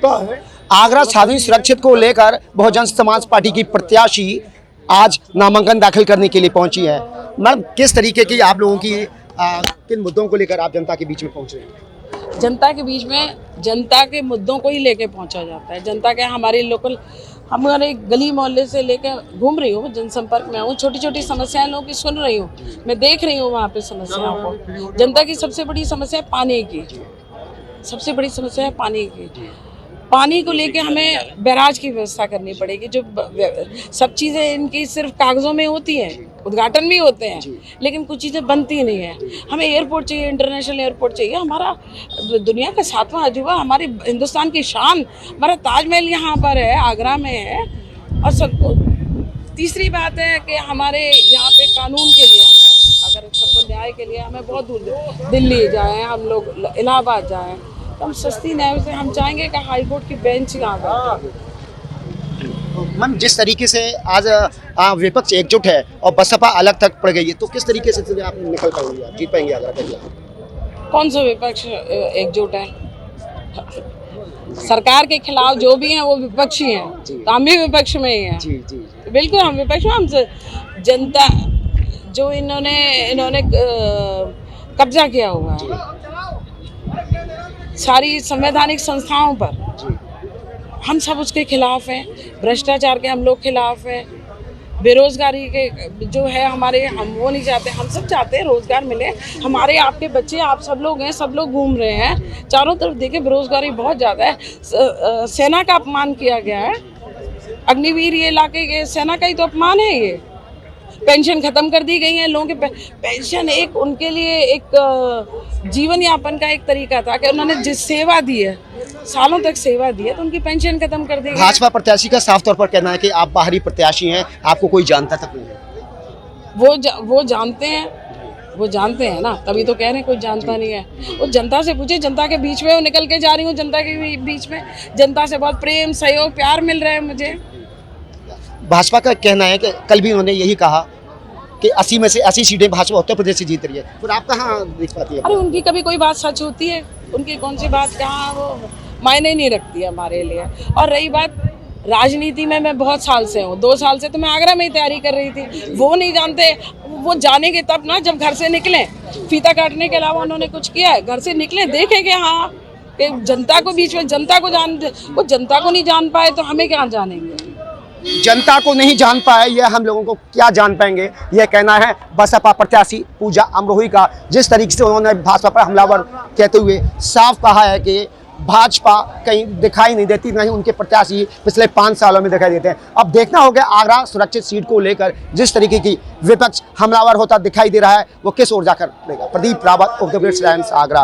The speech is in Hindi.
तो आगरा छावनी सुरक्षित को लेकर बहुजन समाज पार्टी की प्रत्याशी आज नामांकन दाखिल करने के लिए पहुंची है। मैडम, किस तरीके की आप लोगों की किन मुद्दों को लेकर आप जनता के बीच में पहुंच रहे हैं? जनता के बीच में जनता के मुद्दों को ही लेके पहुंचा जाता है। जनता के हमारे लोकल हमारे गली मोहल्ले से लेके घूम रही हूँ, जनसंपर्क में हूँ, छोटी छोटी समस्याएं लोगों की सुन रही हूँ, मैं देख रही हूँ वहाँ पे समस्याओं को। जनता की सबसे बड़ी समस्या है पानी की, सबसे बड़ी समस्या है पानी की। पानी को लेके हमें बैराज की व्यवस्था करनी पड़ेगी। जो सब चीज़ें इनकी सिर्फ कागज़ों में होती हैं, उद्घाटन भी होते हैं, लेकिन कुछ चीज़ें बनती नहीं हैं। हमें एयरपोर्ट चाहिए, इंटरनेशनल एयरपोर्ट चाहिए। हमारा दुनिया का 7वां अजूबा, हमारे हिंदुस्तान की शान, हमारा ताजमहल यहाँ पर है, आगरा में है। और सब तीसरी बात है कि हमारे यहाँ पे कानून के लिए अगर सबको न्याय के लिए हमें बहुत दूर दिल्ली जाएँ, हम लोग इलाहाबाद जाएँ, तो हम सस्ती न्याय से हम चाहेंगे कि हाई कोर्ट की बेंच यहाँ बैठे। मैम, जिस तरीके से आज विपक्ष एकजुट है और बसपा अलग तक पड़ गई है, तो किस तरीके से आप निकल पाएंगे, आप जीत पाएंगे आगरा का? कौन सा विपक्ष एकजुट है? सरकार के खिलाफ जो भी हैं वो विपक्षी हैं, तो हम भी विपक्ष में ही हैं। बिल्कुल हम विपक्ष में। हम जनता जो इन्होंने कब्जा किया हुआ है सारी संवैधानिक संस्थाओं पर, हम सब उसके खिलाफ हैं। भ्रष्टाचार के हम लोग खिलाफ हैं। बेरोजगारी के जो है हमारे, हम वो नहीं चाहते। हम सब चाहते हैं रोजगार मिले। हमारे आपके बच्चे, आप सब लोग हैं, सब लोग घूम रहे हैं चारों तरफ, देखे बेरोजगारी बहुत ज़्यादा है। सेना का अपमान किया गया है। अग्निवीर ये इलाके के सेना का ही तो अपमान है। ये पेंशन खत्म कर दी गई है लोगों के। पेंशन एक उनके लिए एक जीवन यापन का एक तरीका था कि उन्होंने जिस सेवा दी है, सालों तक सेवा दी है, तो उनकी पेंशन खत्म कर दी गई। भाजपा प्रत्याशी का साफ तौर पर कहना है कि आप बाहरी प्रत्याशी हैं, आपको कोई जानता तक नहीं है। वो जानते हैं, वो जानते हैं ना, तभी तो कह रहे हैं कोई जानता नहीं है। वो जनता से पूछे, जनता के बीच में वो निकल के जा रही हूँ, जनता के बीच में जनता से बहुत प्रेम, सहयोग, प्यार मिल रहा है मुझे। भाजपा का कहना है कि कल भी उन्होंने यही कहा कि 80 में से 80 सीटें भाजपा उत्तर प्रदेश से जीत रही है, पर आप कहाँ देख पाती है? अरे उनकी कभी कोई बात सच होती है? उनकी कौन सी बात कहाँ वो मायने नहीं रखती है हमारे लिए। और रही बात राजनीति में, मैं बहुत साल से हूँ, 2 साल से तो मैं आगरा में ही तैयारी कर रही थी। वो नहीं जानते, वो जानेंगे तब ना जब घर से निकलें। फीता काटने के अलावा उन्होंने कुछ किया है? घर से निकलें, देखेंगे हाँ कि जनता को बीच में, जनता को वो जनता को नहीं जान पाए तो हमें क्या जानेंगे? जनता को नहीं जान पाए, यह हम लोगों को क्या जान पाएंगे, यह कहना है बसपा प्रत्याशी पूजा अमरोही का। जिस तरीके से उन्होंने भाजपा पर हमलावर कहते हुए साफ कहा है कि भाजपा कहीं दिखाई नहीं देती, नहीं उनके प्रत्याशी पिछले 5 सालों में दिखाई देते हैं। अब देखना होगा आगरा सुरक्षित सीट को लेकर जिस तरीके की विपक्ष हमलावर होता दिखाई दे रहा है, वो किस ओर जाकर देगा। Pradeep Rawat, of the great times, Agra.